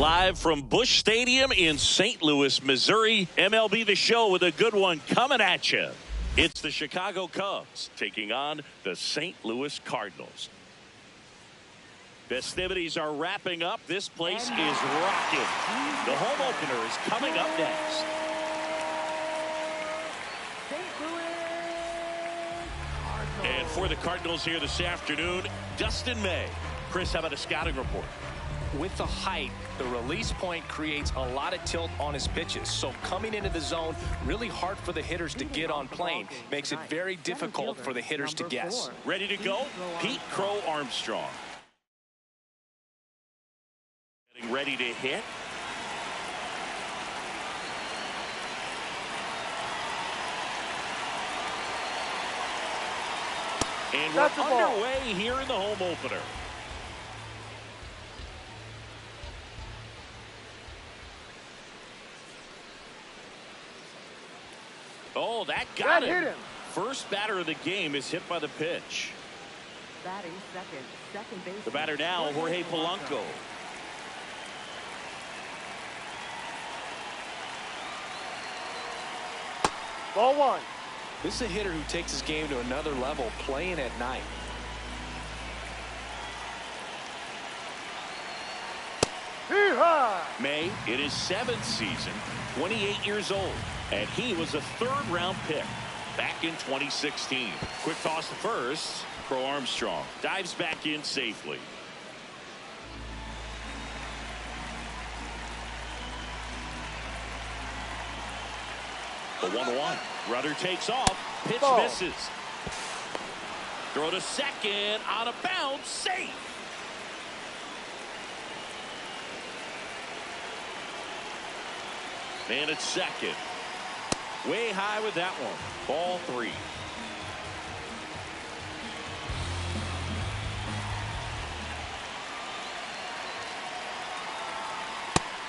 Live from Busch Stadium in St. Louis, Missouri, MLB The Show with a good one coming at you. It's the Chicago Cubs taking on the St. Louis Cardinals. Festivities are wrapping up. This place is rocking. The home opener is coming up next. And for the Cardinals here this afternoon, Dustin May. Chris, how about a scouting report? With the height, the release point creates a lot of tilt on his pitches. So coming into the zone, really hard for the hitters to get on plane. Makes it very difficult for the hitters to guess. Ready to go? Pete Crow Armstrong. Getting ready to hit. And we're underway here in the home opener. Oh, that got him. First batter of the game is hit by the pitch. Batting second base. The batter now, Jorge Polanco. Ball one. This is a hitter who takes his game to another level, playing at night. May, in his 7th season, 28 years old, and he was a 3rd-round pick back in 2016. Quick toss to first. Crow Armstrong dives back in safely. The 1-1. Rudder takes off. Pitch misses. Throw to second. On a bounce. Safe. Man at second. Way high with that one. Ball 3.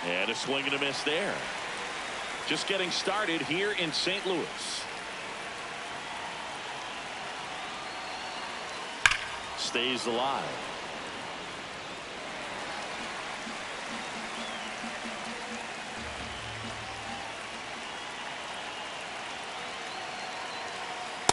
And a swing and a miss there. Just getting started here in St. Louis. Stays alive.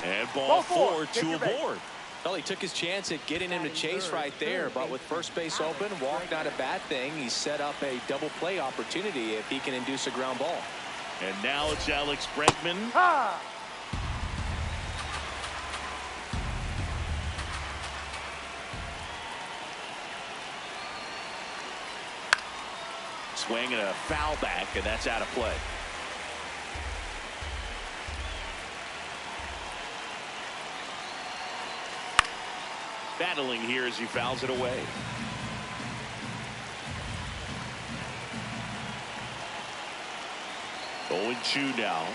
And ball four Get to your a base. board. Well, he took his chance at getting him to chase right there, but with first base open, walk not a bad thing. He set up a double play opportunity if he can induce a ground ball. And now it's Alex Bregman. Ha! Swing and a foul back, and that's out of play. Battling here as he fouls it away. Oh, 0-2 now.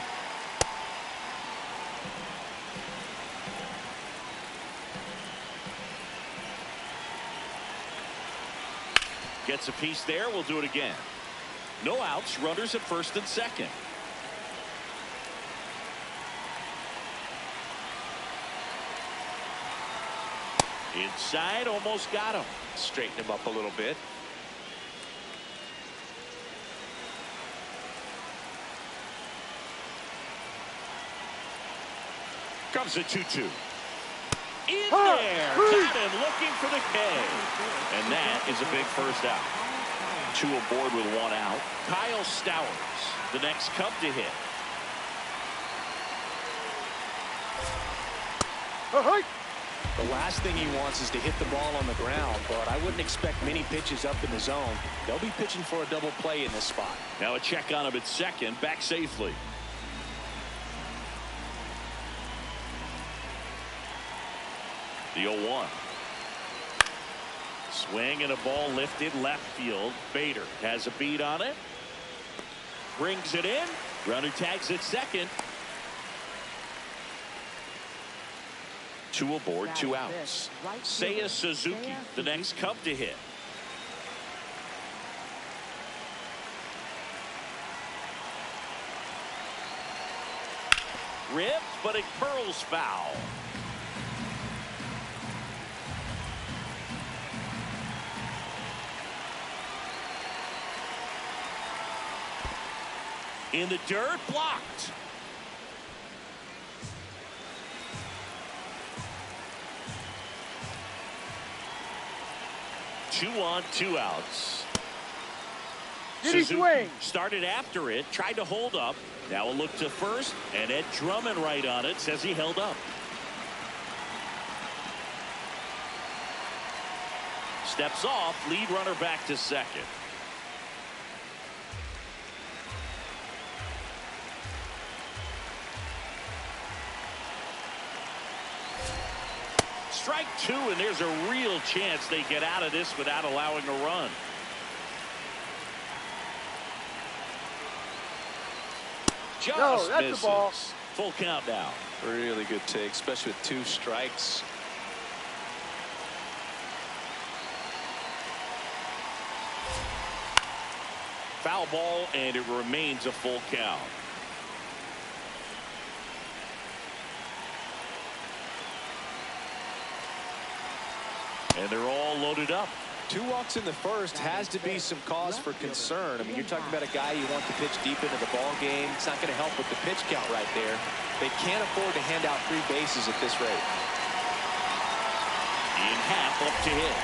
Gets a piece there. We'll do it again. No outs. Runners at first and second. Inside, almost got him. Straighten him up a little bit. Comes a 2-2. In there. Got him looking for the K. And that is a big first out. Two aboard with one out. Kyle Stowers, the next Cub to hit. The last thing he wants is to hit the ball on the ground, but I wouldn't expect many pitches up in the zone. They'll be pitching for a double play in this spot. Now a check on him at second, back safely. The 0-1. Swing and a ball lifted left field. Bader has a beat on it. Brings it in. Runner tags at second. Two aboard, two outs. Seiya Suzuki, the next Cub to hit. Ripped, but it curls foul. In the dirt, blocked. Two on, two outs. Swing. Started after it, tried to hold up. Now a look to first, and Ed Drummond right on it, says he held up. Steps off, lead runner back to second. Strike two, and there's a real chance they get out of this without allowing a run. Just that's misses. the ball. Full count now. Really good take, especially with two strikes. Foul ball, and it remains a full count. And they're all loaded up. Two walks in the first has to be some cause for concern. I mean, you're talking about a guy you want to pitch deep into the ball game. It's not going to help with the pitch count right there. They can't afford to hand out 3 bases at this rate. In half up to hit.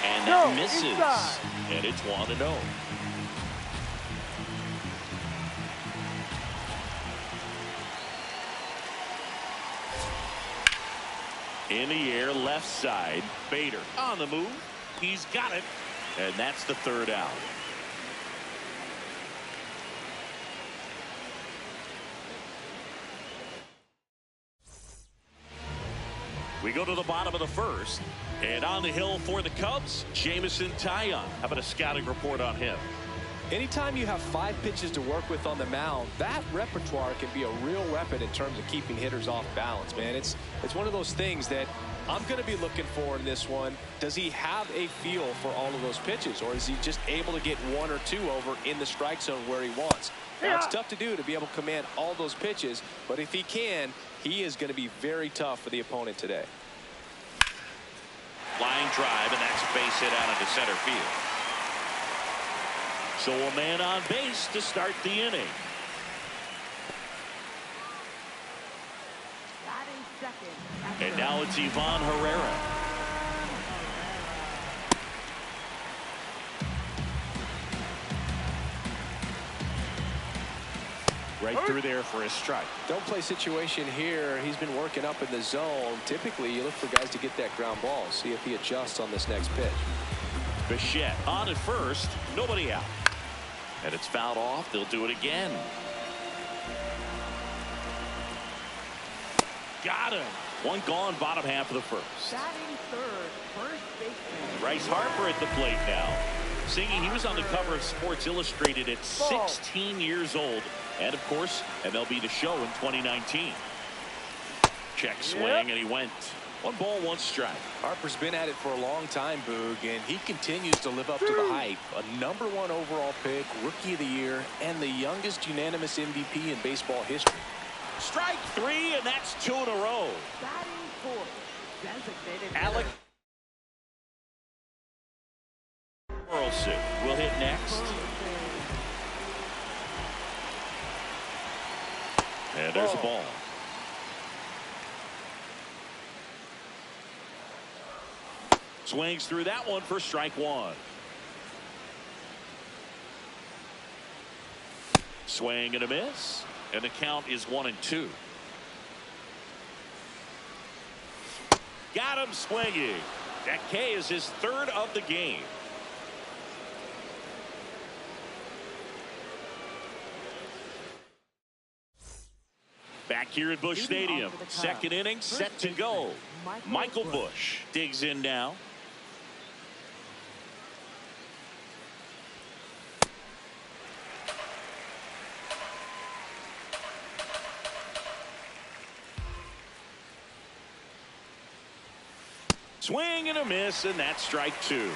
And that misses. Inside. And it's 1-0. In the air, left side. Bader on the move. He's got it. And that's the third out. We go to the bottom of the first. And on the hill for the Cubs, Jameson Taillon. How about a scouting report on him? Anytime you have 5 pitches to work with on the mound, that repertoire can be a real weapon in terms of keeping hitters off balance, man. It's one of those things that I'm going to be looking for in this one. Does he have a feel for all of those pitches, or is he just able to get 1 or 2 over in the strike zone where he wants? Now, it's tough to do to be able to command all those pitches, but if he can, he is going to be very tough for the opponent today. Line drive, and that's a base hit out into center field. So a man on base to start the inning. Second. And now it's Ivan Herrera. Right through there for a strike. Don't play situation here. He's been working up in the zone. Typically, you look for guys to get that ground ball. See if he adjusts on this next pitch. Bichette on at first. Nobody out. And it's fouled off. They'll do it again. Got him. One gone, bottom half of the first. Batting third, first baseman. Bryce Harper at the plate now. Singing, he was on the cover of Sports Illustrated at 16 years old. And, of course, MLB The Show in 2019. Check swing, and he went. 1 ball, 1 strike. Harper's been at it for a long time, Boog, and he continues to live up to the hype. A #1 overall pick, Rookie of the Year, and the youngest unanimous MVP in baseball history. Strike 3, and that's 2 in a row. Batting fourth, designated Alec Burleson will hit next. And there's a ball. Swings through that one for strike 1. Swing and a miss. And the count is 1-2. Got him swinging. That K is his 3rd of the game. Back here at Busch Stadium. 2nd inning set to go. Michael Busch digs in now. Swing and a miss, and that's strike 2.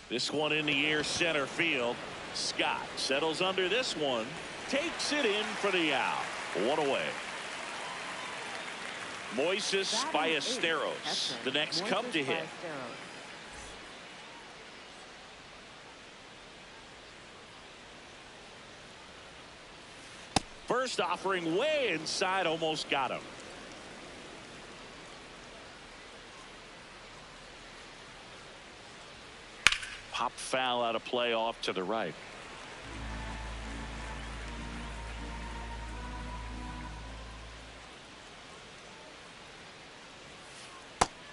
This one in the air, center field. Scott settles under this one. Takes it in for the out. 1 away. Moises Ballesteros, the next Cub to hit. First offering way inside, almost got him. Pop foul out of play off to the right.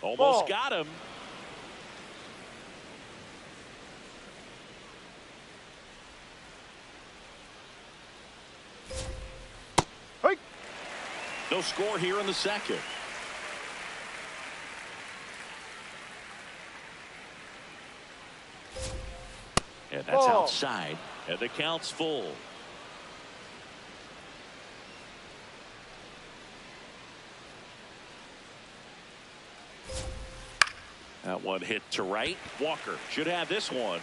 Almost got him. No score here in the 2nd. And that's outside. And the count's full. That one hit to right. Walker should have this one.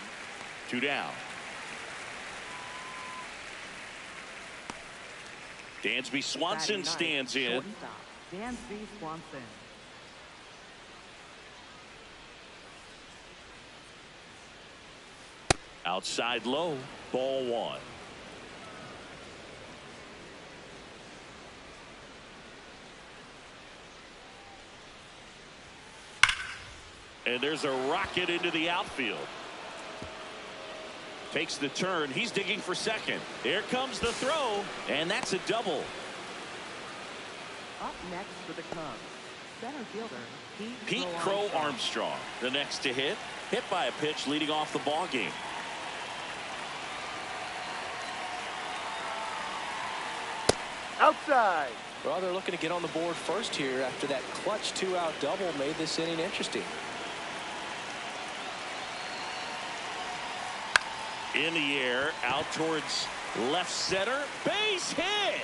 2 down. Dansby Swanson stands in. Dansby Swanson. Outside low. Ball 1. And there's a rocket into the outfield. Takes the turn. He's digging for second. There comes the throw, and that's a double. Up next for the Cubs, center fielder Pete Crow Armstrong, the next to hit. Hit by a pitch leading off the ball game. Outside. Well, they're looking to get on the board first here after that clutch 2-out double made this inning interesting. In the air, out towards left center. Base hit.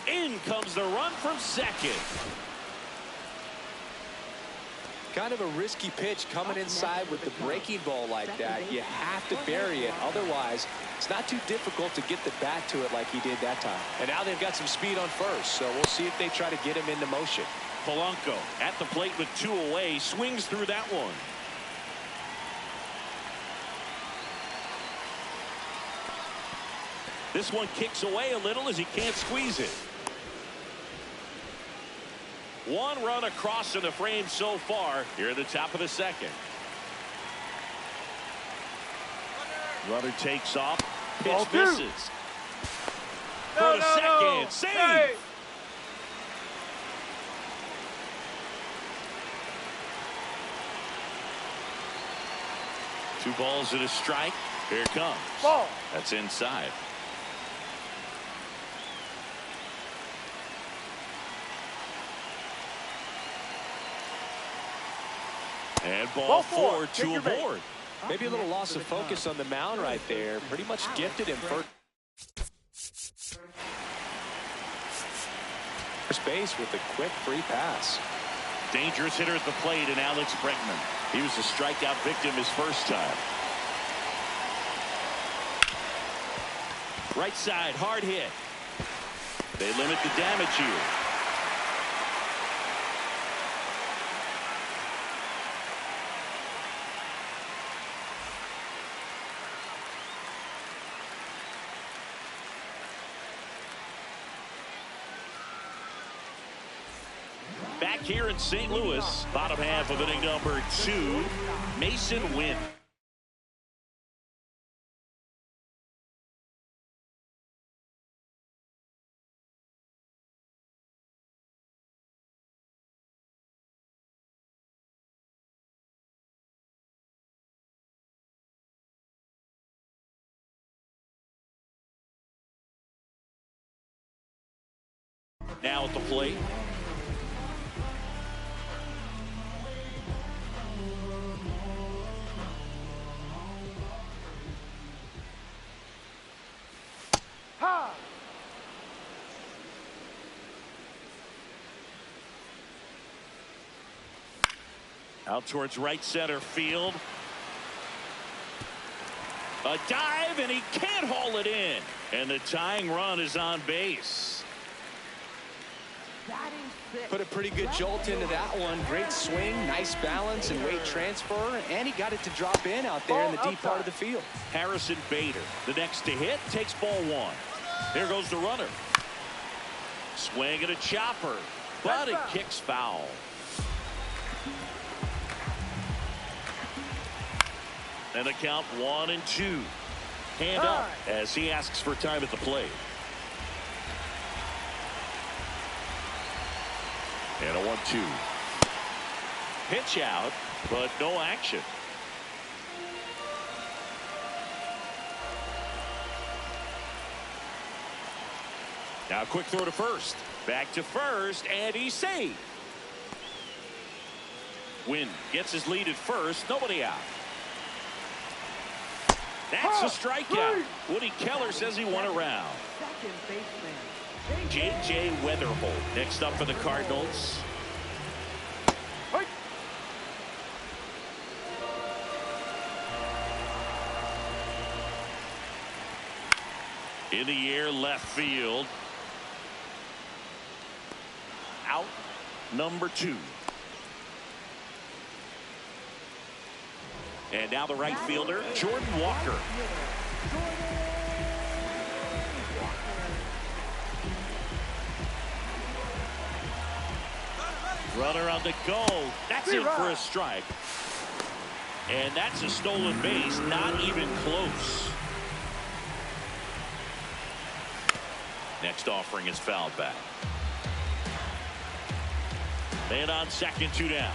In comes the run from second. Kind of a risky pitch coming inside with the breaking ball like that. You have to bury it. Otherwise, it's not too difficult to get the bat to it like he did that time. And now they've got some speed on first, so we'll see if they try to get him into motion. Polanco at the plate with 2 away. Swings through that one. This one kicks away a little as he can't squeeze it. One run across in the frame so far here at the top of the second. Runner takes off. Pitch misses. For the second. Save! Hey. Two balls and a strike. Here it comes. Ball. That's inside. And ball four to a board. Maybe a little loss of focus on the mound right there. Pretty much gifted him first base with a quick free pass. Dangerous hitter at the plate in Alex Bregman. He was a strikeout victim his first time. Right side, hard hit. They limit the damage here. Back here in St. Louis, bottom half of inning number 2, Mason Wynn. Now at the plate. Out towards right center field. A dive, and he can't haul it in. And the tying run is on base. Put a pretty good jolt into that one. Great swing, nice balance and weight transfer, and he got it to drop in out there in the deep part of the field. Harrison Bader, the next to hit, takes ball one. Here goes the runner. Swing and a chopper, but it kicks foul. And the count 1-2. Hand up as he asks for time at the plate. And a 1-2. Pitch out, but no action. Now a quick throw to first. Back to first, and he's safe. Wynn gets his lead at first. Nobody out. That's a strikeout. Woody Keller says he won a round. Second baseman, J.J. Weatherholt next up for the Cardinals. In the air, left field. Out, number 2. And now the right fielder, Jordan Walker. Runner on the go. That's it for a strike. And that's a stolen base, not even close. Next offering is fouled back. Man on second, 2 down.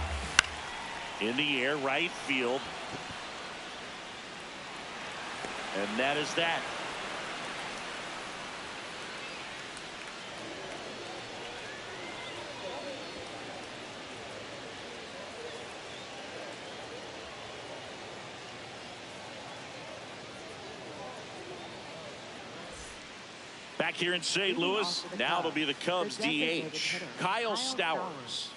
In the air, right field. And that is that. Back here in St. Louis, now it'll be the Cubs DH, Kyle Stowers.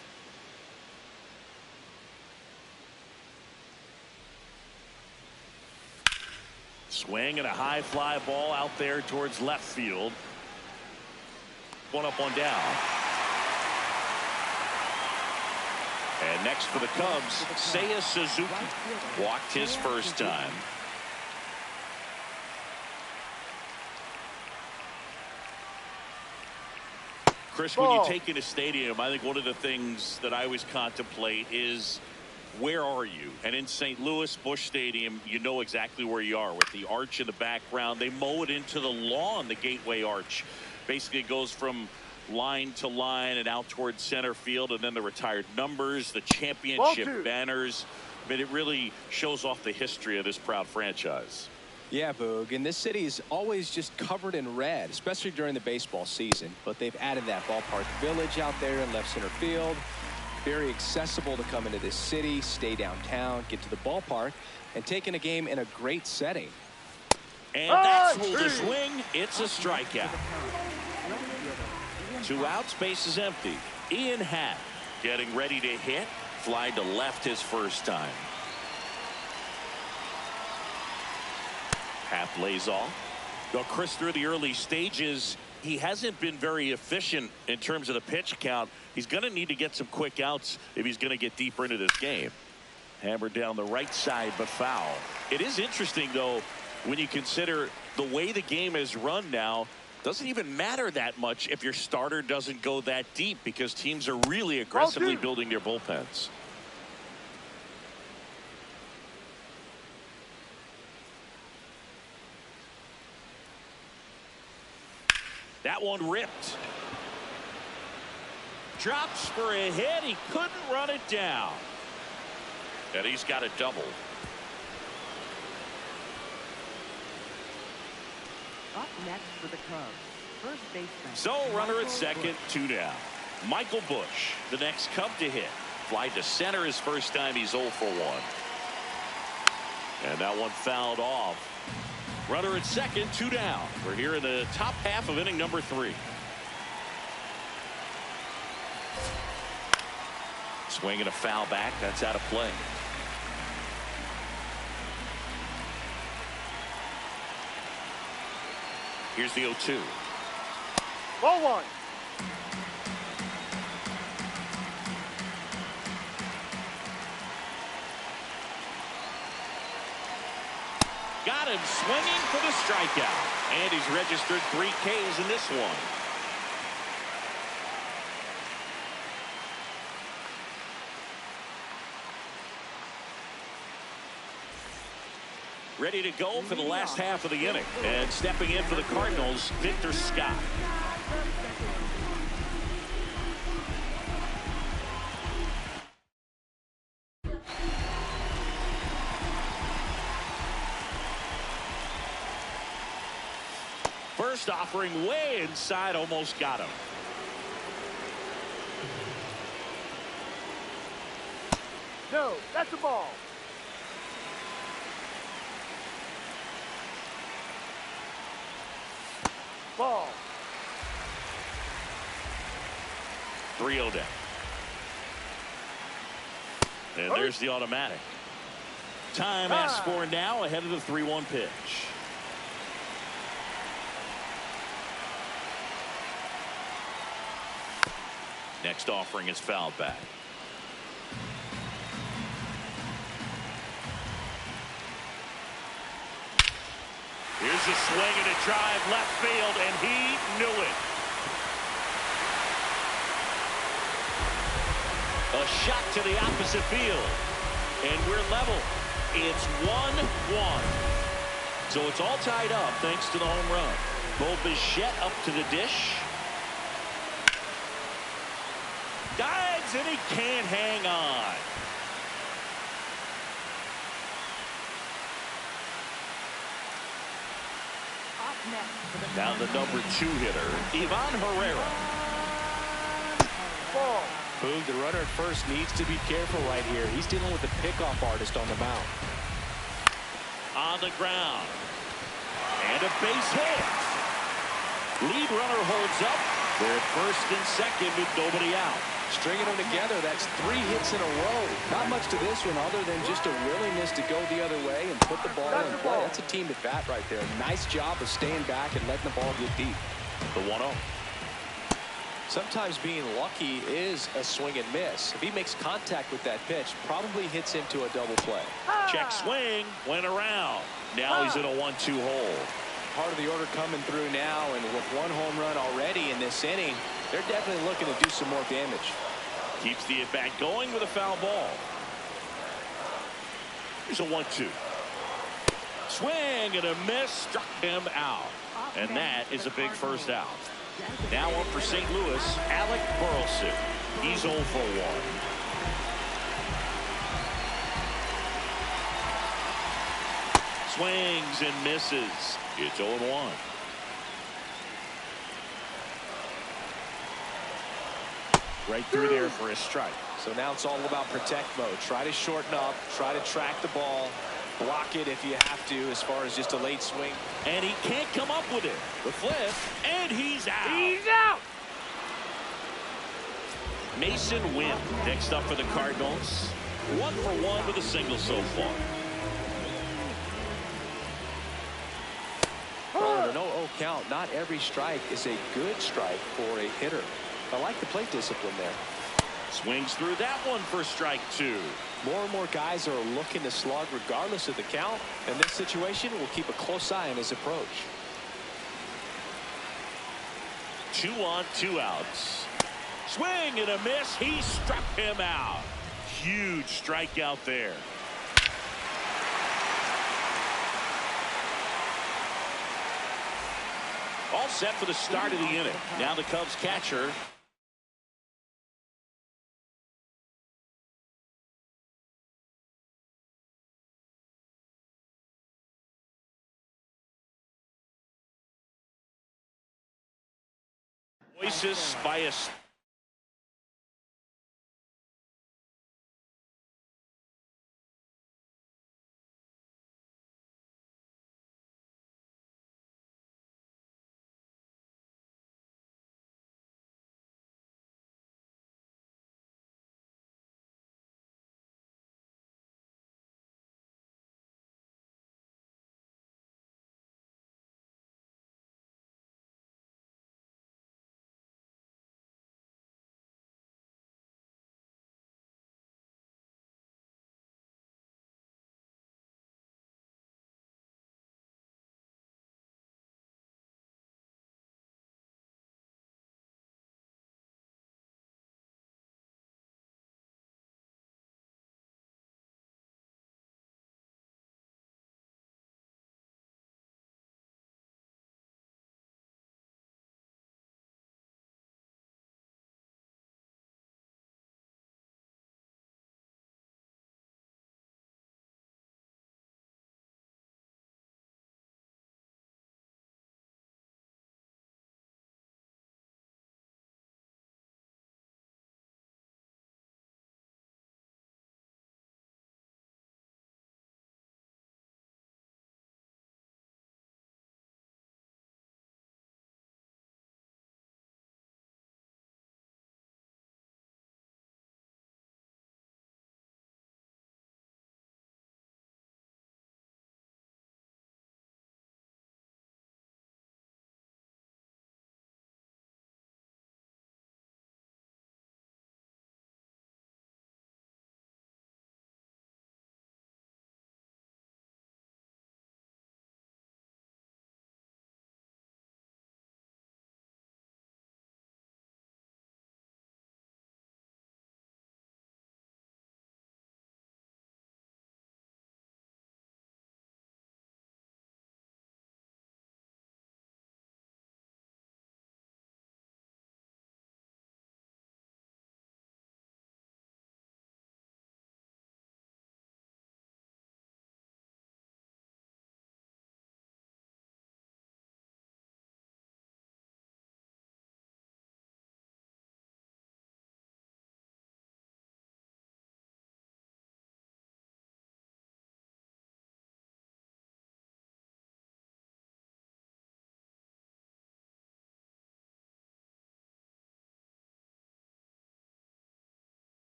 Swing and a high fly ball out there towards left field. One up, one down. And next for the Cubs, Seiya Suzuki. Walked his first time. Chris, when you take in a stadium, I think one of the things that I always contemplate is, where are you? And in St. Louis, Busch Stadium, you know exactly where you are with the arch in the background. They mow it into the lawn, the Gateway Arch. Basically goes from line to line and out towards center field, and then the retired numbers, the championship banners. I mean, it really shows off the history of this proud franchise. Yeah, Boog, and this city is always just covered in red, especially during the baseball season. But they've added that ballpark village out there in left center field. Very accessible to come into this city, stay downtown, get to the ballpark, and take in a game in a great setting. And that's ruled a swing. It's a strikeout. 2 outs, base is empty. Ian Happ getting ready to hit. Fly to left his first time. Happ lays off. Though Chris, through the early stages, he hasn't been very efficient in terms of the pitch count. He's going to need to get some quick outs if he's going to get deeper into this game. Hammered down the right side, but foul. It is interesting, though, when you consider the way the game is run now. Doesn't even matter that much if your starter doesn't go that deep, because teams are really aggressively building their bullpens. That one ripped. Drops for a hit. He couldn't run it down. And he's got a double. Up next for the Cubs, first baseman. So runner at second, 2 down. Michael Busch, the next Cub to hit. Fly to center his first time. He's 0 for 1. And that one fouled off. Runner at second, 2 down. We're here in the top half of inning number 3. Swing and a foul back. That's out of play. Here's the 0-2. Ball 1. Got him swinging for the strikeout. And he's registered 3 Ks in this one. Ready to go for the last half of the inning. And stepping in for the Cardinals, Victor Scott. First offering way inside, almost got him. No, that's a ball. Ball. 3-0 down. And there's the automatic. Time asked for now ahead of the 3-1 pitch. Next offering is fouled back. Here's a swing and a drive left field, and he knew it. A shot to the opposite field, and we're level. It's 1-1. So it's all tied up thanks to the home run. Bo Bichette up to the dish. Dives, and he can't hang on. Now the number 2 hitter, Ivan Herrera. Ball. Boog, the runner at first needs to be careful right here. He's dealing with the pickoff artist on the mound. On the ground. And a base hit. Lead runner holds up. They're at first and second with nobody out. Stringing them together, that's 3 hits in a row. Not much to this one other than just a willingness to go the other way and put the ball in play. That's a team at bat right there. Nice job of staying back and letting the ball get deep. The 1-0. Sometimes being lucky is a swing and miss. If he makes contact with that pitch, probably hits into a double play. Check swing, went around. Now he's in a 1-2 hole. Part of the order coming through now, and with 1 home run already in this inning, They're definitely looking to do some more damage. Keeps the at-bat going with a foul ball. Here's a 1-2. Swing and a miss. Struck him out. And that is a big first out. Now up for St. Louis, Alec Burleson. He's 0 for 1. Swings and misses. It's 0-1. Right through there for a strike. So now it's all about protect mode. Try to shorten up, try to track the ball, block it if you have to as far as just a late swing. And he can't come up with it. The flip, and he's out. He's out. Mason Wynn next up for the Cardinals. 1 for 1 with a single so far. Well, an 0-0 count. Not every strike is a good strike for a hitter. I like the plate discipline there. Swings through that one for strike 2. More and more guys are looking to slug regardless of the count. In this situation, we'll keep a close eye on his approach. 2 on, 2 outs. Swing and a miss. He struck him out. Huge strikeout there. All set for the start of the inning. Now the Cubs catcher voices by a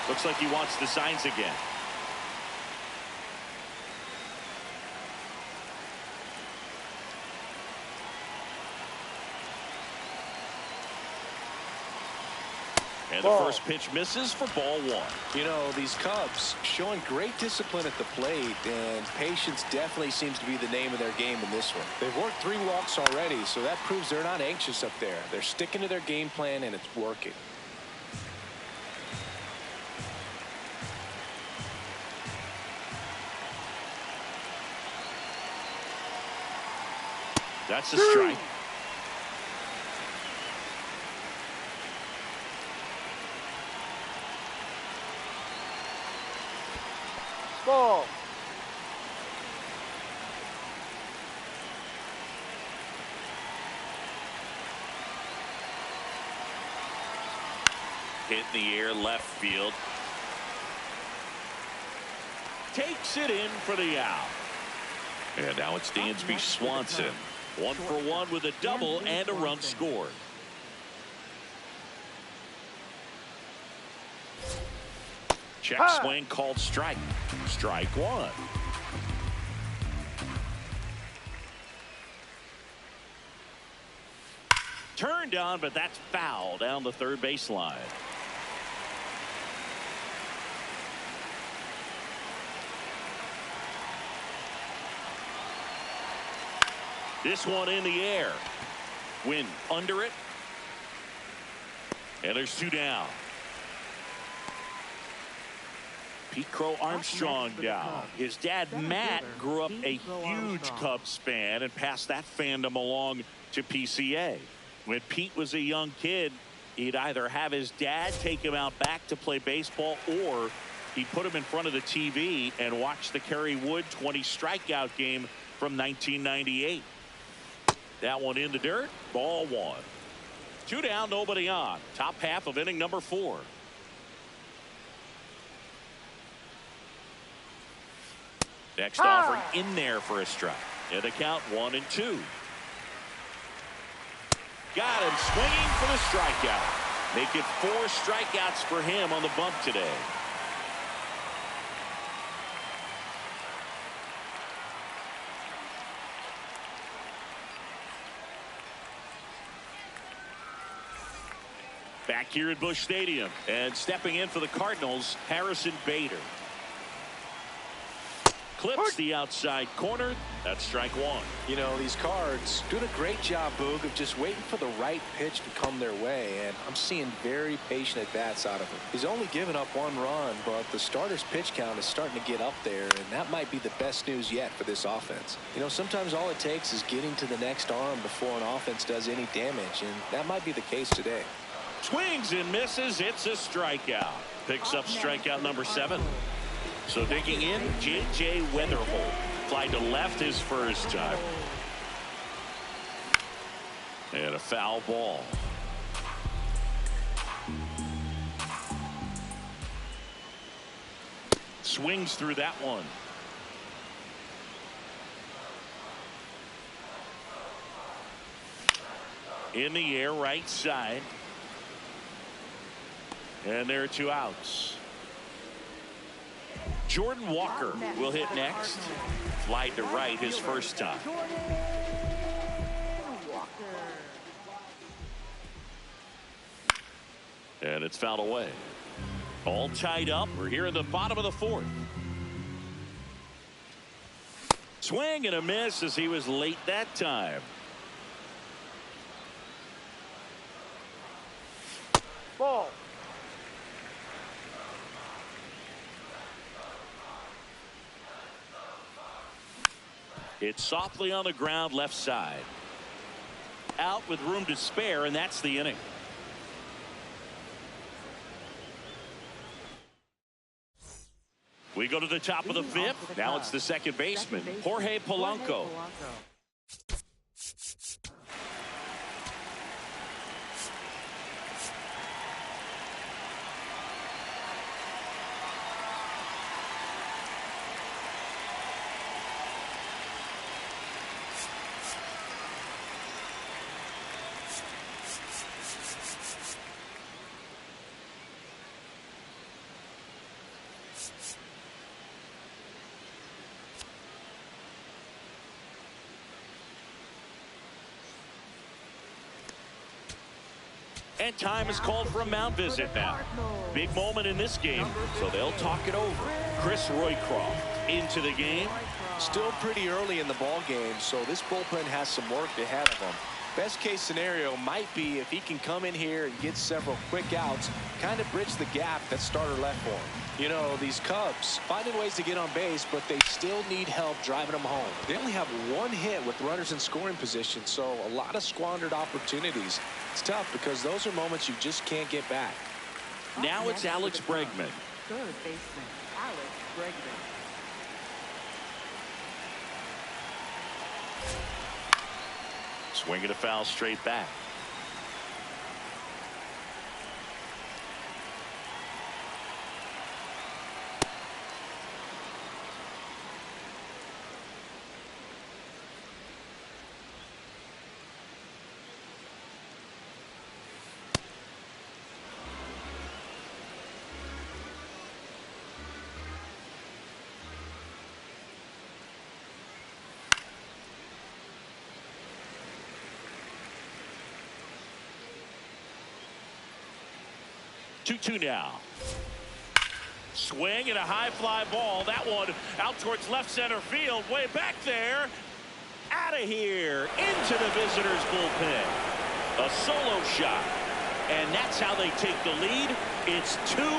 Looks like he wants the signs again. And the first pitch misses for ball one. You know, these Cubs showing great discipline at the plate, and patience definitely seems to be the name of their game in this one. They've worked 3 walks already, so that proves they're not anxious up there. They're sticking to their game plan, and it's working. That's a strike. Ball. Hit in the air, left field. Takes it in for the out. And now it's Dansby Swanson. 1 for 1 with a double and a run scored. Check swing called strike. Strike one. Turned on, but that's foul down the third baseline. This one in the air. Win under it. And there's 2 down. Pete Crow Armstrong down. His dad Matt grew up a huge Cubs fan and passed that fandom along to PCA. When Pete was a young kid, he'd either have his dad take him out back to play baseball, or he'd put him in front of the TV and watch the Kerry Wood 20 strikeout game from 1998. That one in the dirt. Ball one. 2 down, nobody on. Top half of inning number 4. Next offering in there for a strike. And the count 1-2. Got him swinging for the strikeout. Make it 4 strikeouts for him on the bump today. Back here at Busch Stadium, and stepping in for the Cardinals, Harrison Bader. Clips the outside corner. That's strike one. You know, these Cards doing a great job, Boog, of just waiting for the right pitch to come their way, and I'm seeing very patient at-bats out of him. He's only given up 1 run, but the starter's pitch count is starting to get up there, and that might be the best news yet for this offense. You know, sometimes all it takes is getting to the next arm before an offense does any damage, and that might be the case today. Swings and misses. It's a strikeout. Picks up strikeout number 7. So digging in, J.J. Weatherholt. Fly to left his first time. And a foul ball. Swings through that one. In the air, right side. And there are 2 outs. Jordan Walker will hit next. Fly to right his first time. And it's fouled away. All tied up. We're here in the bottom of the 4th. Swing and a miss as he was late that time. Ball. It's softly on the ground left side. Out with room to spare, and that's the inning. We go to the top of the 5th. Now it's the second baseman, Jorge Polanco. And time is called for a mound visit now. Big moment in this game, so they'll talk it over. Chris Roycroft into the game. Still pretty early in the ball game, so this bullpen has some work ahead of them. Best case scenario might be if he can come in here and get several quick outs, kind of bridge the gap that starter left for him. You know, these Cubs finding ways to get on base, but they still need help driving them home. They only have one hit with runners in scoring position, so a lot of squandered opportunities. It's tough because those are moments you just can't get back. Now it's Alex Bregman. Third baseman, Alex Bregman. Swinging a foul straight back. Two now. Swing and a high fly ball. That one out towards left center field. Way back there. Out of here. Into the visitors' bullpen. A solo shot. And that's how they take the lead. It's 2-1.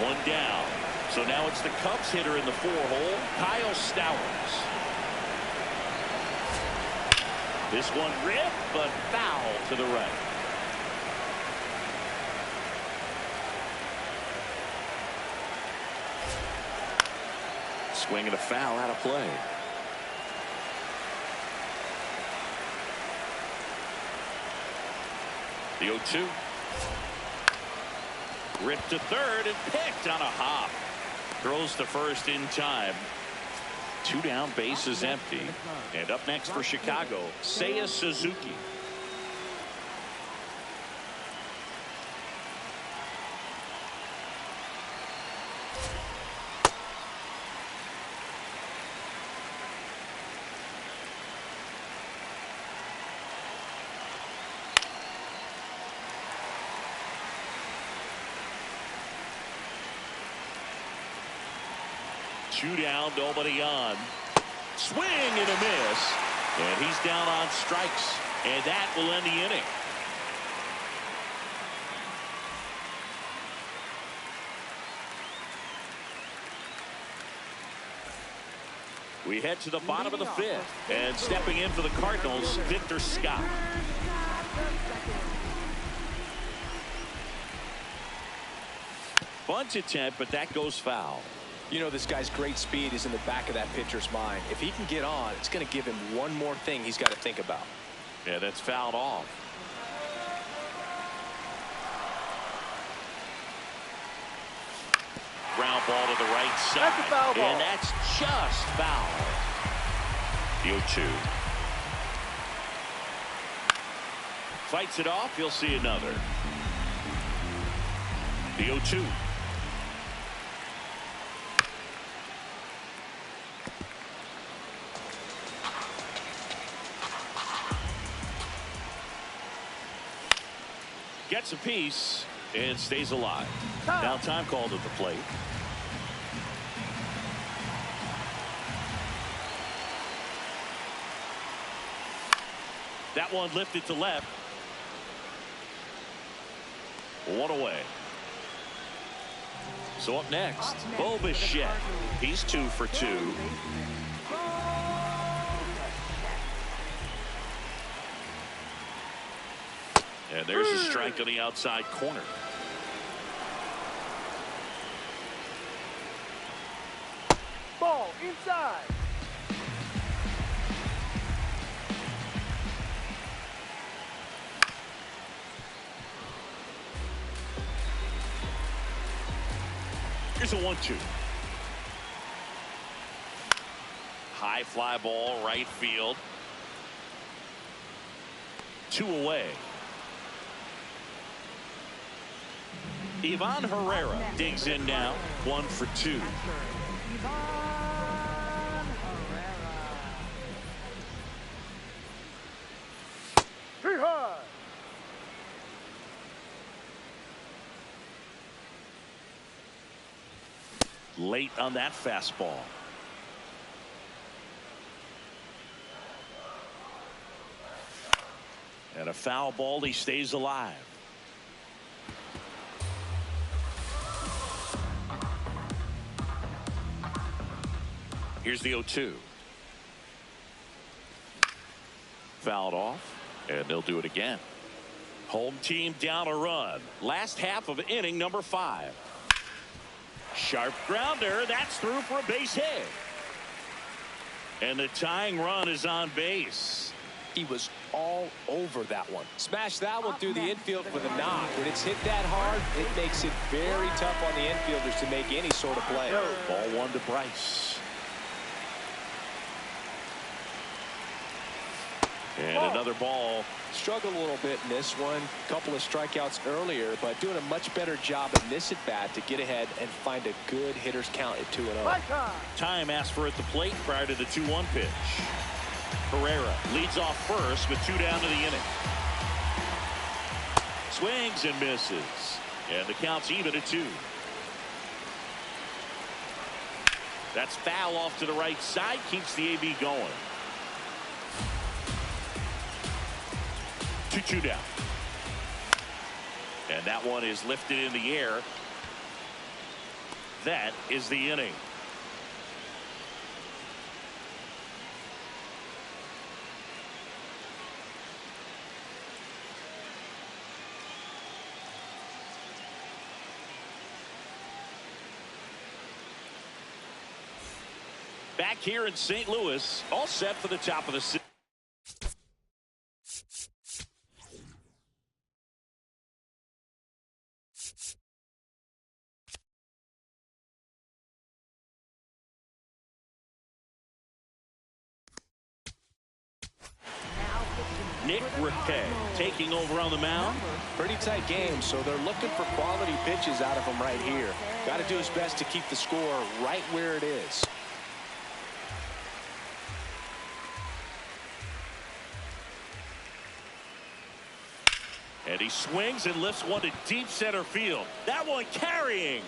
One down. So now it's the Cubs hitter in the 4-hole, Kyle Stowers. This one ripped, but foul to the right. Swing and a foul out of play. The 0-2. Ripped to third and picked on a hop. Throws to first in time. Two down, bases empty. And up next for Chicago, Seiya Suzuki. Two down, nobody on. Swing and a miss. And he's down on strikes. And that will end the inning. We head to the bottom of the fifth. And stepping in for the Cardinals, Victor Scott. Bunt attempt, but that goes foul. You know, this guy's great speed is in the back of that pitcher's mind. If he can get on, it's going to give him one more thing he's got to think about. Yeah, that's fouled off. Ground ball to the right side. That's a foul ball. And that's just foul. The 0-2. Fights it off. You'll see another. The 0-2. Gets a piece and stays alive. Now time called at the plate. That one lifted to left. One away. So up next, Bo Bichette. He's 2 for 2. And there's a strike on the outside corner. Ball inside. Here's a 1-2. High fly ball, right field. 2 away. Ivan Herrera digs in now. 1 for 2. Three high. late on that fastball. And a foul ball. He stays alive. Here's the 0-2. Fouled off, and they'll do it again. Home team down a run. Last half of inning number 5. Sharp grounder. That's through for a base hit. And the tying run is on base. He was all over that one. Smashed that one through the infield with a knock. When it's hit that hard, it makes it very tough on the infielders to make any sort of play. Ball 1 to Bryce. And another ball. Struggled a little bit in this one. Couple of strikeouts earlier, but doing a much better job in this at bat to get ahead and find a good hitter's count at 2-0. Time asked for at the plate prior to the 2-1 pitch. Herrera leads off first with 2 down to the inning. Swings and misses. And the count's even at 2. That's foul off to the right side. Keeps the AB going. 2-2 down. And that one is lifted in the air. That is the inning. Back here in St. Louis, all set for the top of the 6th. Nick Riquet taking over on the mound. Pretty tight game, so they're looking for quality pitches out of him right here. Got to do his best to keep the score right where it is. And he swings and lifts one to deep center field. That one carrying.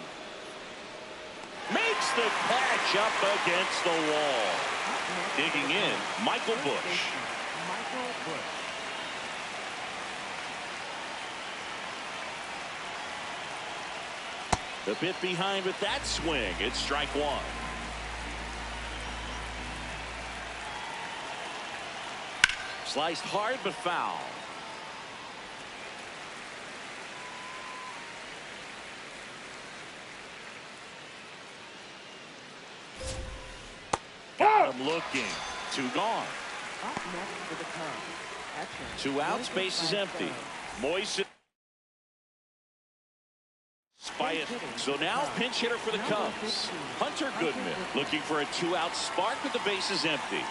Makes the catch up against the wall. Digging in, Michael Busch. The bit behind with that swing. It's strike 1. Sliced hard but foul. Got him looking. 2 gone. Up next for the Cubs. Catcher, 2 outs, base is empty. Moist. So now pinch hitter for the Cubs. Hunter Goodman looking for a 2-out spark with the bases empty.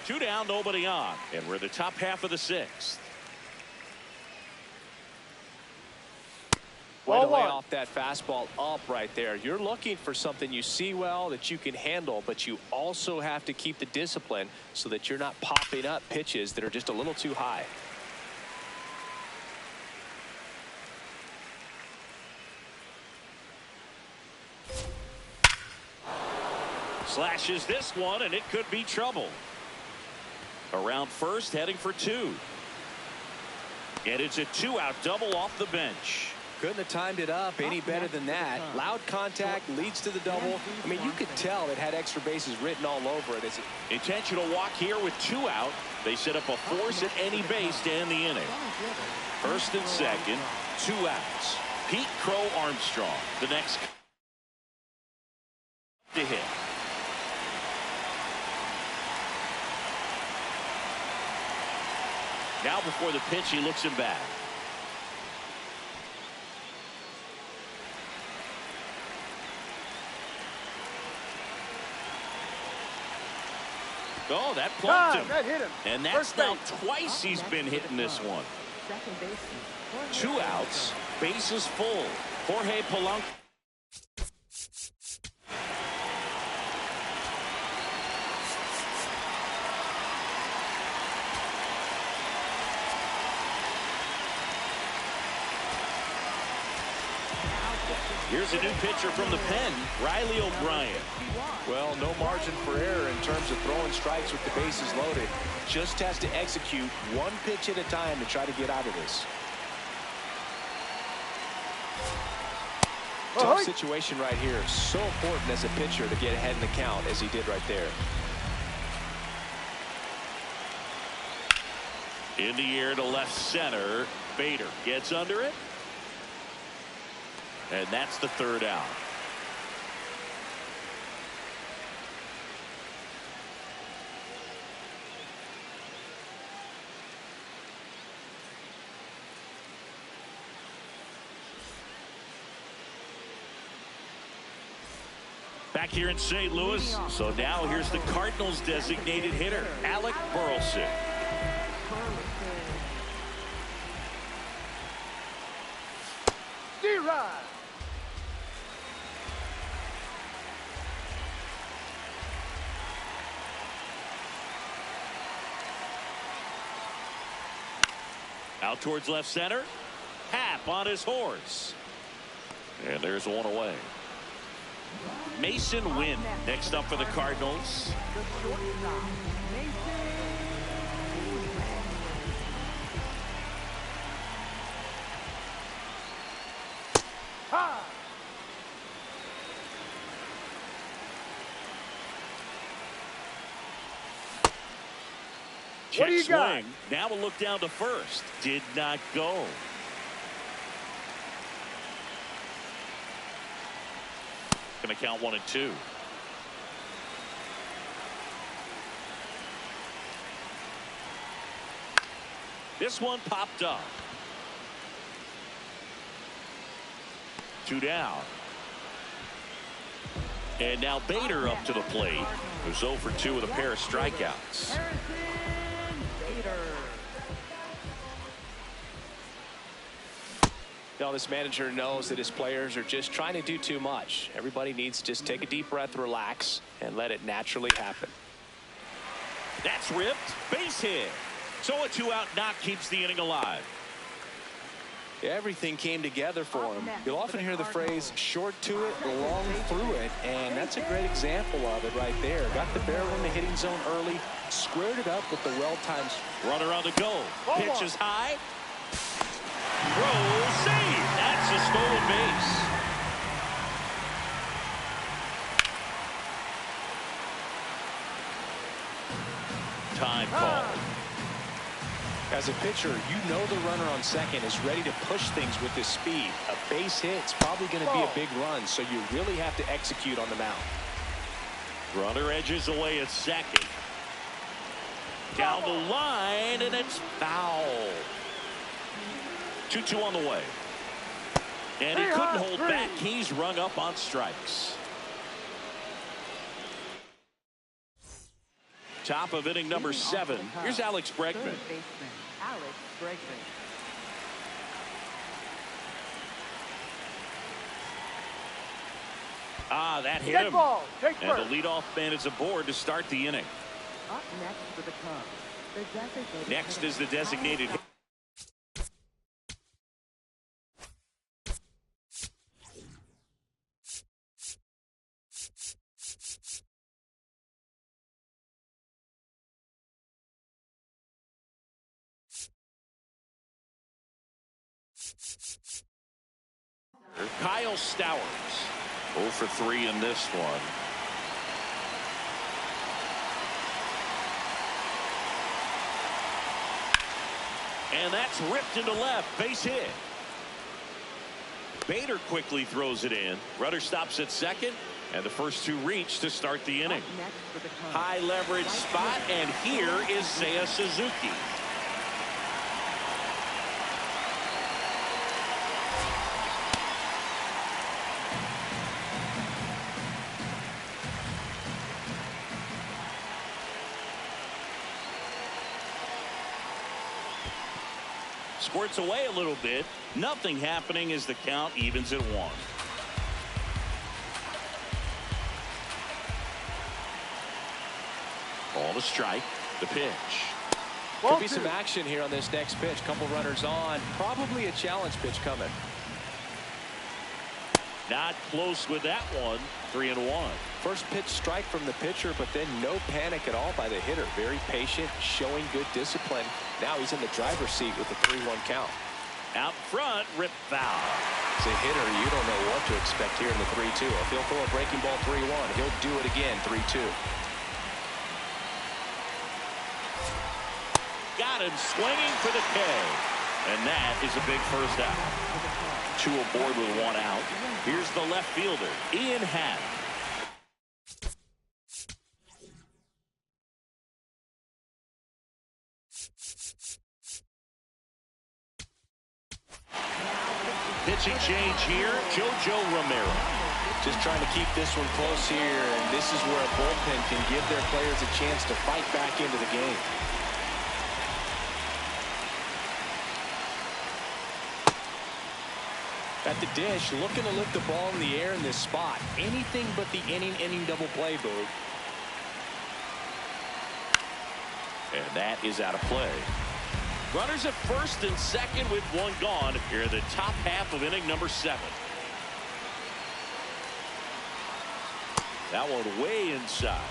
Two down, nobody on, and we're the top half of the 6th. Way to lay off that fastball up right there. You're looking for something you see well that you can handle, but you also have to keep the discipline so that you're not popping up pitches that are just a little too high. Slashes this one, and it could be trouble. Around first, heading for 2. And it's a 2-out double off the bench. Couldn't have timed it up any better than that. Loud contact leads to the double. I mean, you could tell it had extra bases written all over it. Intentional walk here with 2 out. They set up a force at any base to end the inning. First and second, 2 outs. Pete Crow Armstrong, the next to hit. Now before the pitch, he looks him back. Oh, that plunked him. That hit him. And that's now twice he's been hitting this one. 2 outs. Bases full. Jorge Polanco. Here's a new pitcher from the pen, Riley O'Brien. Well, no margin for error in terms of throwing strikes with the bases loaded. Just has to execute one pitch at a time to try to get out of this. Tough situation right here. So important as a pitcher to get ahead in the count as he did right there. In the air to left center. Bader gets under it. And that's the third out. Back here in St. Louis. So now here's the Cardinals designated hitter, Alec Burleson. D-Rod. Out towards left center. Happ on his horse. And there's one away. Mason Wynn next up for the Cardinals. The shortstop, Mason Ha! Check do you got? swing. Now we'll look down to first. Did not go. Going to count 1 and 2. This one popped up. 2 down. And now Bader up to the plate, who's 0 for 2 with a pair of strikeouts. Harrison Bader. You know, this manager knows that his players are just trying to do too much. Everybody needs to just take a deep breath, relax, and let it naturally happen. That's ripped. Base hit. So a 2-out knock keeps the inning alive. Everything came together for him. You'll often hear the phrase short to it, long through it, and that's a great example of it right there. Got the barrel in the hitting zone early, squared it up with the well-timed Runner on the go. Pitch is high. Throw, save. That's a stolen base. Time call. As a pitcher, you know the runner on second is ready to push things with his speed. A base hit's probably going to be a big run, so you really have to execute on the mound. Runner edges away at second. Down the line, and it's foul. 2-2 on the way. And he couldn't hold back. He's rung up on strikes. Top of inning number 7. Here's Alex Bregman. Third baseman, Alex Bregman. Ah, that hit Dead him. ball. Take And first. the leadoff man is aboard to start the inning. Up next for the Cubs, the designated Next hitter, is the designated hitter. Kyle Stowers, 0 for 3 in this one. And that's ripped into left. Base hit. Bader quickly throws it in. Runner stops at second. And the first 2 reach to start the inning. Up next for the Cubs, High leverage spot. And here is Seiya Suzuki. Squirts away a little bit. Nothing happening as the count evens at 1. Ball to strike. The pitch. Could be some action here on this next pitch. Couple runners on. Probably a challenge pitch coming. Not close with that one. 3-1. First pitch strike from the pitcher, but then no panic at all by the hitter. Very patient, showing good discipline. Now he's in the driver's seat with a 3-1 count. Out front, rip foul. As a hitter, you don't know what to expect here in the 3-2. If he'll throw a breaking ball 3-1, he'll do it again 3-2. Got him swinging for the K. And that is a big first out. 2 aboard with 1 out. Here's the left fielder, Ian Happ. Pitching change here, Jojo Romero. Just trying to keep this one close here, and this is where a bullpen can give their players a chance to fight back into the game. At the dish, looking to lift the ball in the air in this spot. Anything but the inning double play, Boog. And that is out of play. Runners at first and second with 1 gone here in the top half of inning number 7. That one way inside.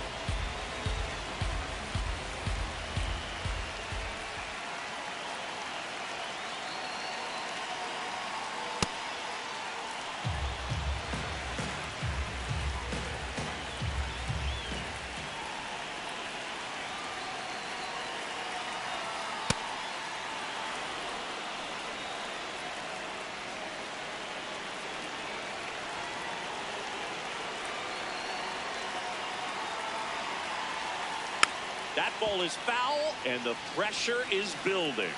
That ball is foul, and the pressure is building.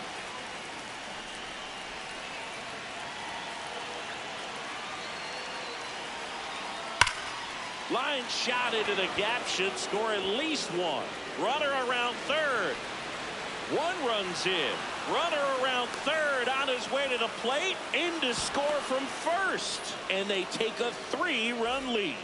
Line shot into the gap should score at least 1. Runner around third. 1 runs in. Runner around third on his way to the plate. In to score from first. And they take a 3-run lead.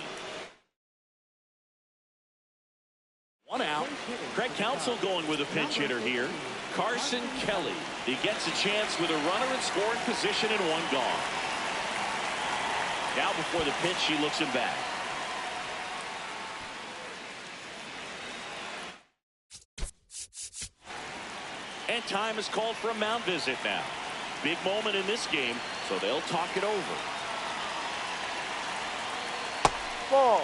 1 out. Craig Counsell going with a pinch hitter here. Carson Kelly. He gets a chance with a runner in scoring position and 1 gone. Now before the pitch, he looks him back. And time is called for a mound visit now. Big moment in this game, so they'll talk it over. Ball.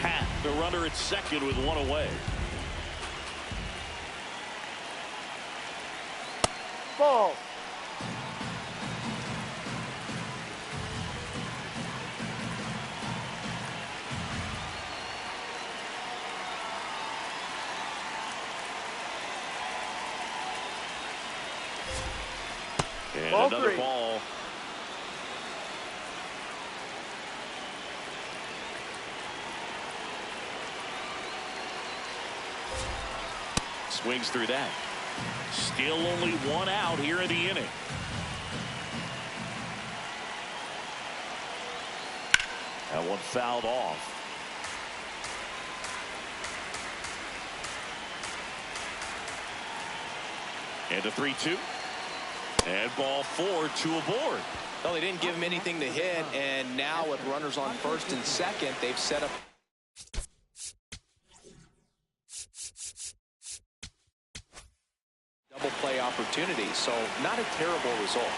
Pat, the runner at second with 1 away. Ball. And Ball another 3. ball. Swings through that. Still only 1 out here in the inning. That one fouled off. And a 3-2. And ball 4, 2 aboard. Well, they didn't give him anything to hit, and now with runners on first and second, they've set up double play opportunity, so not a terrible result.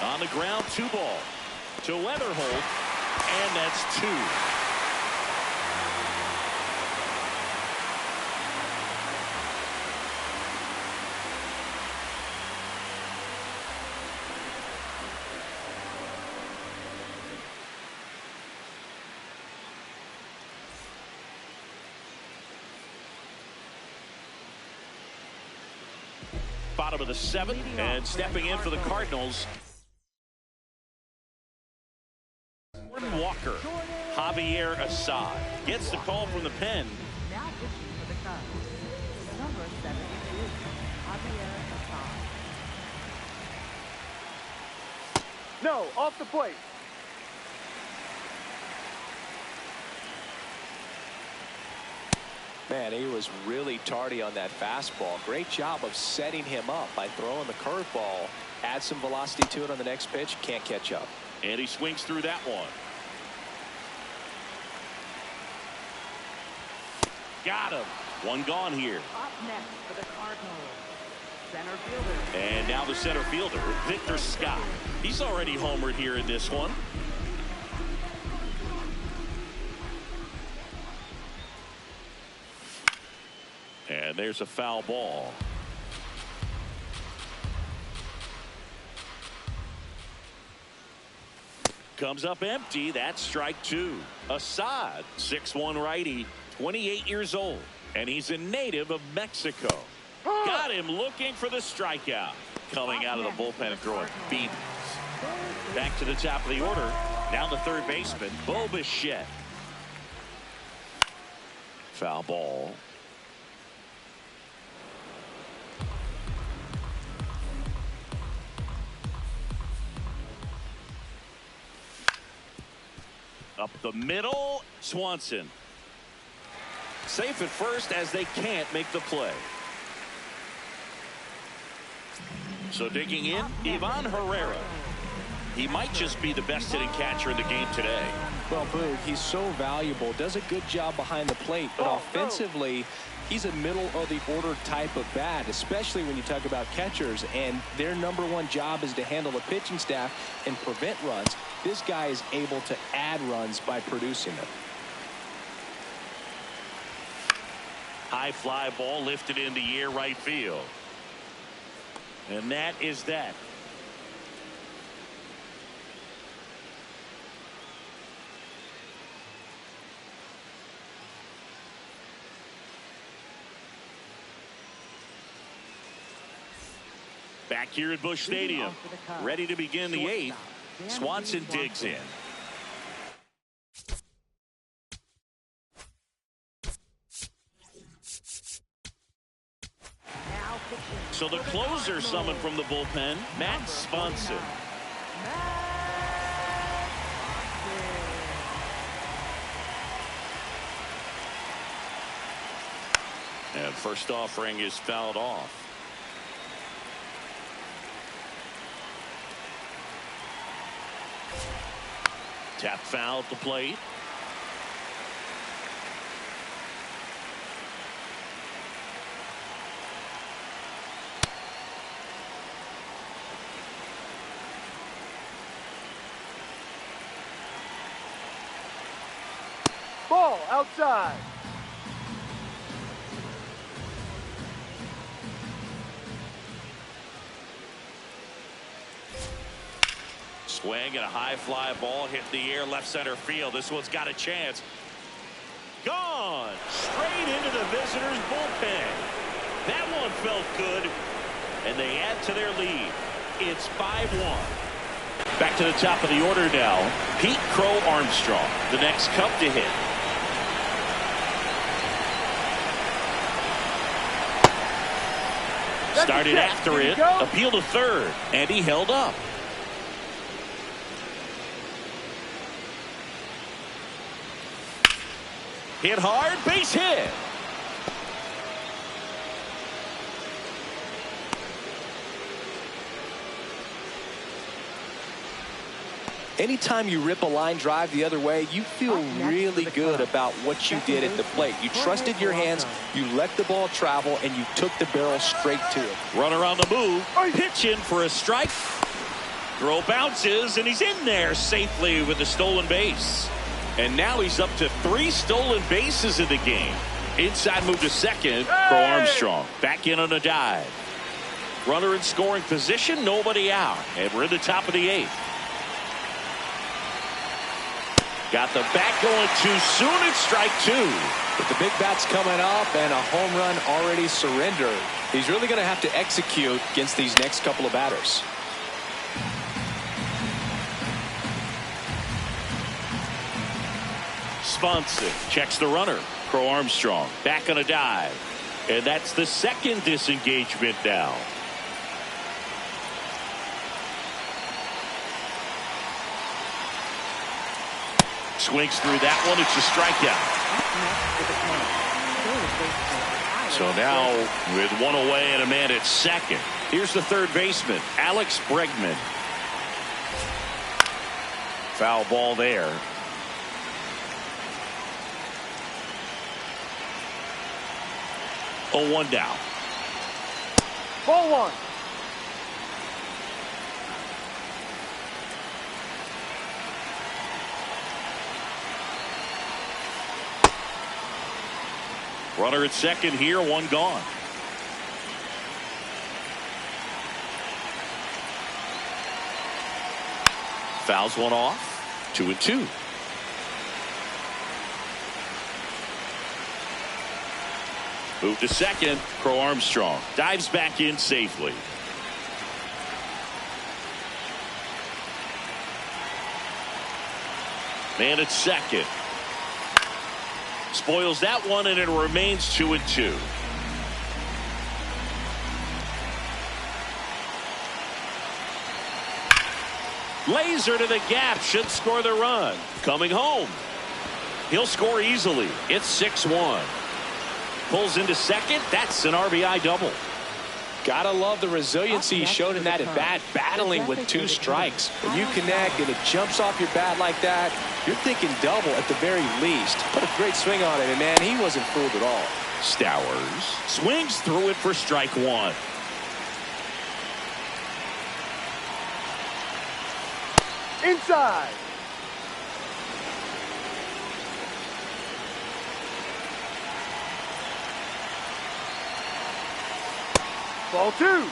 On the ground, 2 ball to Weatherholt. And that's 2. Bottom of the 7th, and stepping in for the Cardinals, Walker. Javier Assad gets the call from the pen. Now pitching for the Cubs, number 72, Javier Assad. No, off the plate. Man, he was really tardy on that fastball. Great job of setting him up by throwing the curveball. Add some velocity to it on the next pitch. Can't catch up. And he swings through that one. Got him. One gone here. Up next for the Cardinals, center fielder. And now the center fielder, Victor Scott. He's already homered here in this one. And there's a foul ball. Comes up empty. That's strike two. Assad, 6'1" righty, 28 years old. And he's a native of Mexico. Got him looking for the strikeout. Coming out of the bullpen and throwing beans. Back to the top of the order. Now the third baseman, Bo Bichette. Foul ball. Up the middle, Swanson. Safe at first as they can't make the play. So digging in, Ivan Herrera. He might just be the best hitting catcher in the game today. Well, Boog, he's so valuable, does a good job behind the plate, but offensively, he's a middle of the order type of bat, especially when you talk about catchers, and their number one job is to handle the pitching staff and prevent runs. This guy is able to add runs by producing them. High fly ball lifted in the air, right field. And that is that. Back here at Busch Stadium, ready to begin the eighth. Swanson digs in. So the closer summoned from the bullpen, Matt Swanson. And first offering is fouled off. Tap foul at the plate. Ball outside. Swing and a high fly ball hit the air left center field. This one's got a chance. Gone straight into the visitors bullpen. That one felt good, and they add to their lead. It's 5-1. Back to the top of the order now. Pete Crow Armstrong, the next Cub to hit. Started after it, appeal to third, and he held up. Hit hard, base hit. Anytime you rip a line drive the other way, you feel really good about what you did at the plate. You trusted your hands, you let the ball travel, and you took the barrel straight to it. Runner on the move, pitch in for a strike. Throw bounces, and he's in there safely with the stolen base. And now he's up to 3 stolen bases in the game. Inside move to second, Crow Armstrong. Back in on a dive. Runner in scoring position, nobody out. And we're in the top of the 8th. Got the bat going too soon. It's strike 2. With the big bats coming up and a home run already surrendered, he's really going to have to execute against these next couple of batters. Sponson checks the runner. Crow Armstrong back on a dive. And that's the second disengagement now. Swings through that one. It's a strikeout. So now with one away and a man at second, here's the third baseman, Alex Bregman. Foul ball there. 0-1 down. Ball one. Runner at second here, one gone. Fouls one off. 2-2. Move to second. Crow Armstrong dives back in safely. Man at second. Spoils that one, and it remains 2-2. Laser to the gap, should score the run. Coming home. He'll score easily. It's 6-1. Pulls into second. That's an RBI double. Gotta love the resiliency he showed in that at bat, battling with 2 strikes. When you connect and it jumps off your bat like that, you're thinking double at the very least. Put a great swing on it, and man, he wasn't fooled at all. Stowers swings through it for strike one. Inside. Ball two.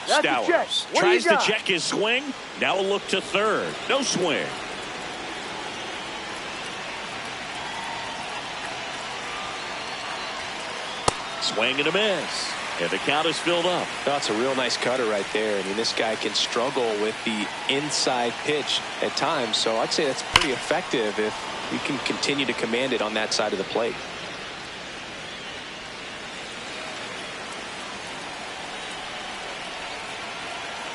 Stowers tries to check his swing. Now a look to third. No swing. Swing and a miss. And the count is filled up. That's a real nice cutter right there. I mean, this guy can struggle with the inside pitch at times, so I'd say that's pretty effective if you can continue to command it on that side of the plate.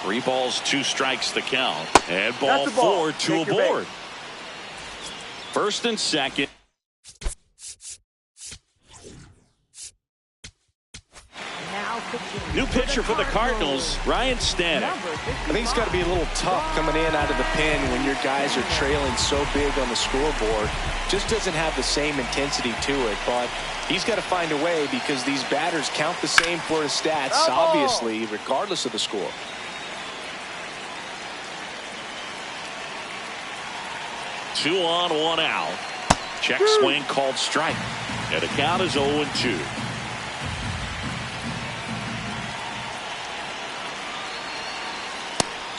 Three balls, 2 strikes the count. And ball 4, 2 aboard. First and second. New pitcher for the Cardinals, Ryan Stanek. I think it's got to be a little tough coming in out of the pen when your guys are trailing so big on the scoreboard. Just doesn't have the same intensity to it, but he's got to find a way because these batters count the same for his stats, obviously, regardless of the score. Two on, 1 out. Check swing called strike. And the count is 0-2.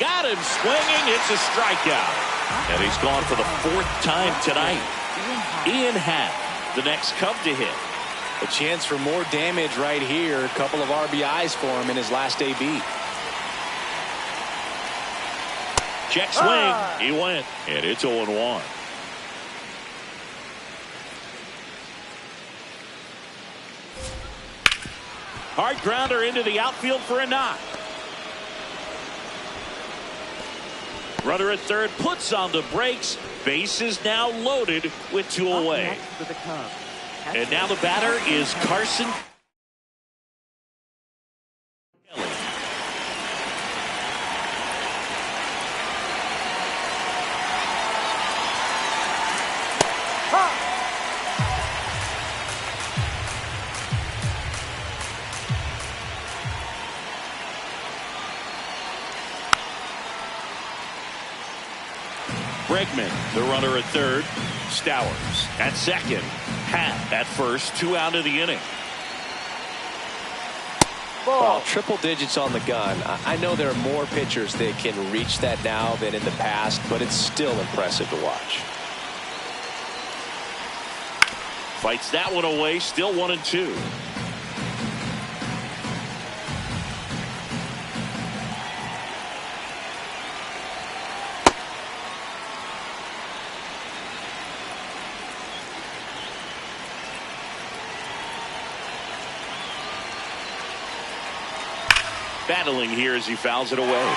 Got him swinging. It's a strikeout. And he's gone for the 4th time tonight. Ian Happ, the next Cub to hit. A chance for more damage right here. A couple of RBIs for him in his last AB. Check swing. He went. And it's 0-1. Hard grounder into the outfield for a knock. Runner at third puts on the brakes. Base is now loaded with 2 away. And now the batter is Carson Kelly. Bregman, the runner at third. Stowers at second. Happ at first. 2 out of the inning. Well, triple digits on the gun. I know there are more pitchers that can reach that now than in the past, but it's still impressive to watch. Fights that one away. Still 1-2. Battling here as he fouls it away.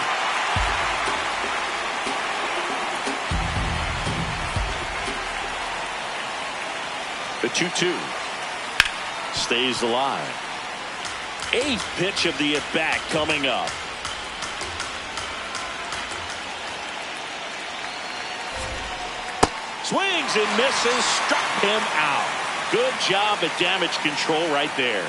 The 2-2 stays alive. 8th pitch of the at-bat coming up. Swings and misses, struck him out. Good job at damage control right there.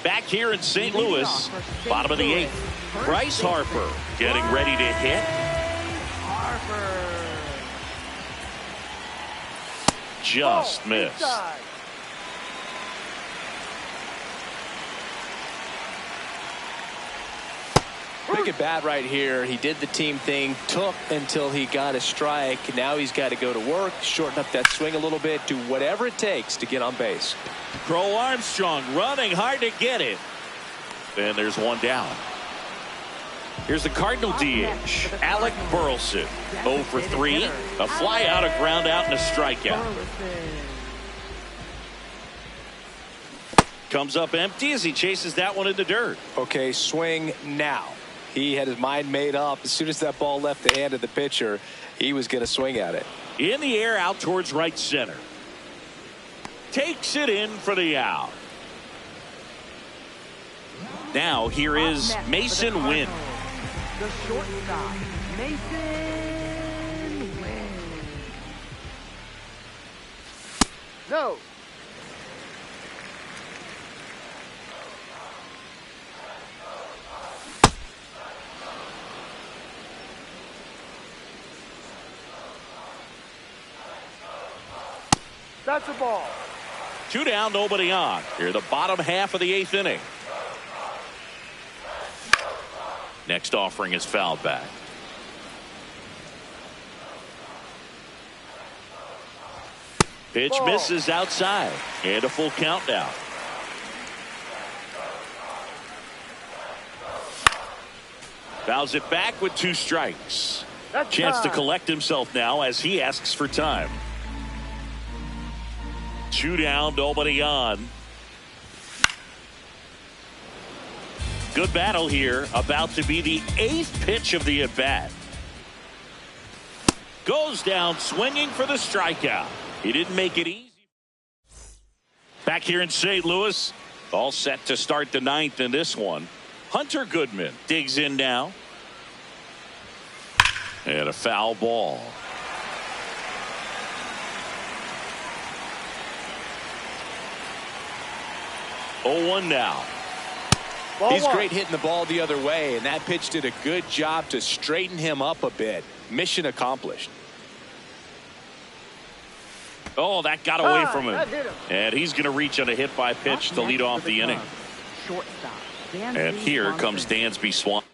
Back here in St. Louis, bottom of the 8th. Bryce Harper getting ready to hit. Just missed. Big at bat right here. He did the team thing, took until he got a strike. Now he's got to go to work, shorten up that swing a little bit, do whatever it takes to get on base. Crow Armstrong running hard to get it. And there's one down. Here's the Cardinal DH, Alec Burleson. 0 for 3. A fly out, a ground out, and a strikeout. Comes up empty as he chases that one in the dirt. Okay, swing now. He had his mind made up. As soon as that ball left the hand of the pitcher, he was going to swing at it. In the air, out towards right center. Takes it in for the out. Now here is Mason Wynn. The shortstop, Mason Wynn. No. That's a ball. 2 down, nobody on. Here the bottom half of the 8th inning. Next offering is fouled back. Pitch Ball. misses outside. And a full count now. Fouls it back with 2 strikes. That's Chance to time. collect himself now as he asks for time. 2 down, nobody on. Good battle here. About to be the 8th pitch of the at-bat. Goes down swinging for the strikeout. He didn't make it easy. Back here in St. Louis, all set to start the 9th in this one. Hunter Goodman digs in now. And a foul ball. Oh, 1 now. Ball He's one. great hitting the ball the other way, and that pitch did a good job to straighten him up a bit. Mission accomplished. Oh, that got away from him. That hit him. And he's going to reach on a hit by pitch to lead off the inning. Shortstop, And here comes Dansby Swanson.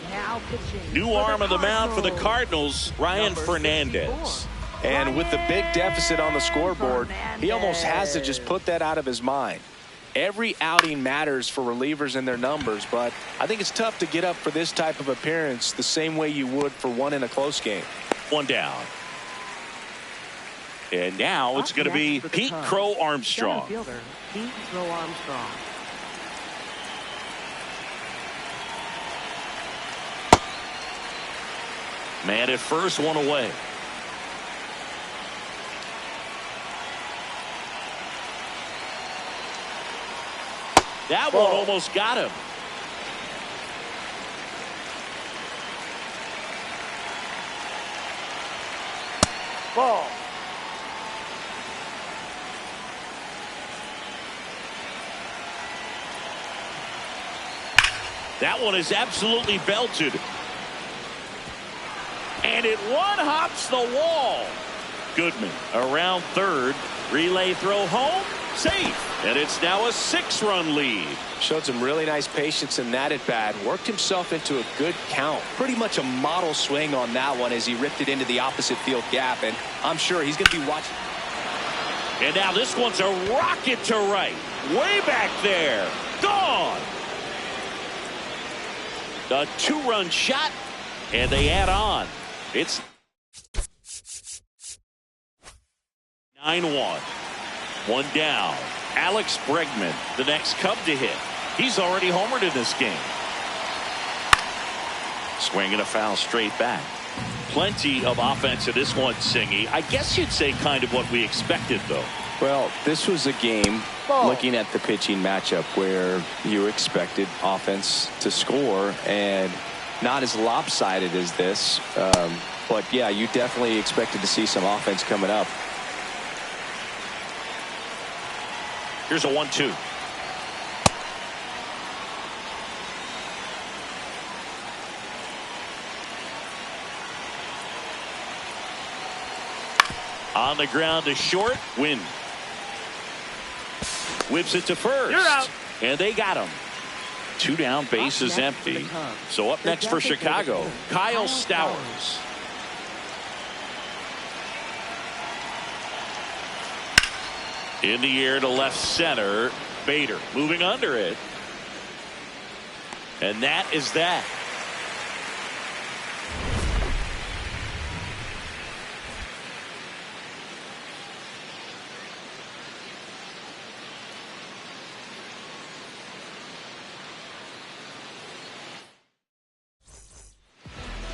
Now pitching. New arm of the mound for the Cardinals, Ryan Fernandez. And with the big deficit on the scoreboard, he almost has to just put that out of his mind. Every outing matters for relievers and their numbers, but I think it's tough to get up for this type of appearance the same way you would for one in a close game. 1 down. And now it's going to be Pete Crow Armstrong. Center fielder, Pete Crow Armstrong. Man at first, 1 away. That one almost got him. Ball. That one is absolutely belted. And it one-hops the wall. Goodman around third. Relay throw home. Safe. And it's now a 6-run lead. Showed some really nice patience in that at bat. Worked himself into a good count. Pretty much a model swing on that one as he ripped it into the opposite field gap. And I'm sure he's going to be watching. And now this one's a rocket to right. Way back there. Gone. The 2-run shot. And they add on. It's 9-1. One down. Alex Bregman, the next Cub to hit. He's already homered in this game. Swinging a foul straight back. Plenty of offense in this one, Singy. I guess you'd say kind of what we expected, though. Well, this was a game, looking at the pitching matchup, where you expected offense to score, and not as lopsided as this. But, yeah, you definitely expected to see some offense coming up. Here's a 1-2. On the ground to short. Win. Whips it to first. You're out. And they got him. 2 down, base is empty. So up next for Chicago, Kyle Stowers. In the air to left center. Bader moving under it. And that is that.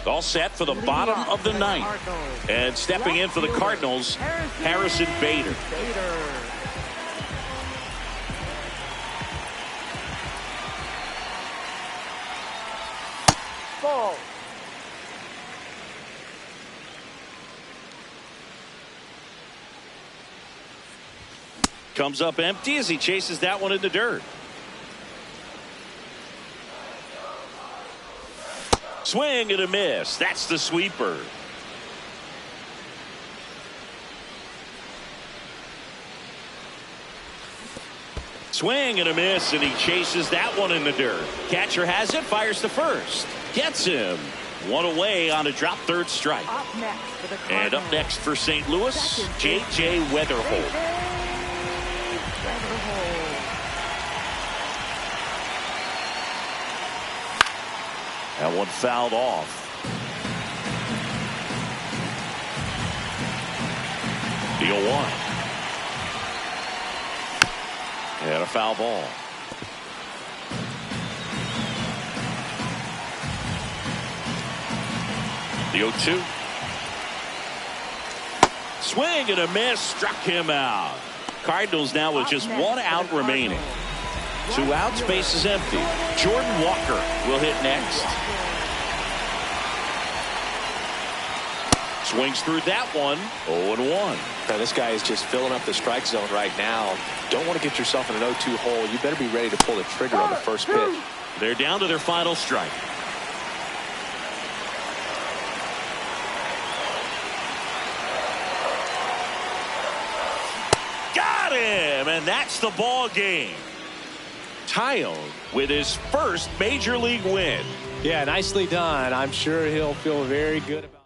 All set for the bottom of the ninth. And stepping in for the Cardinals, Harrison Bader. Ball. Comes up empty as he chases that one in the dirt. Swing and a miss. That's the sweeper. Swing and a miss, and he chases that one in the dirt. Catcher has it, fires to first. Gets him. One away on a drop third strike. And up next for St. Louis, J.J. Weatherholt. That one fouled off. The 0-1. And a foul ball. The 0-2. Swing and a miss. Struck him out. Cardinals now with just 1 out remaining. 2 outs, base is empty. Jordan Walker will hit next. Swings through that one. 0-1. Now, this guy is just filling up the strike zone right now. Don't want to get yourself in an 0-2 hole. You better be ready to pull the trigger on the first pitch. They're down to their final strike. Got him, and that's the ball game. Tyone with his first major league win. Yeah, nicely done. I'm sure he'll feel very good about it.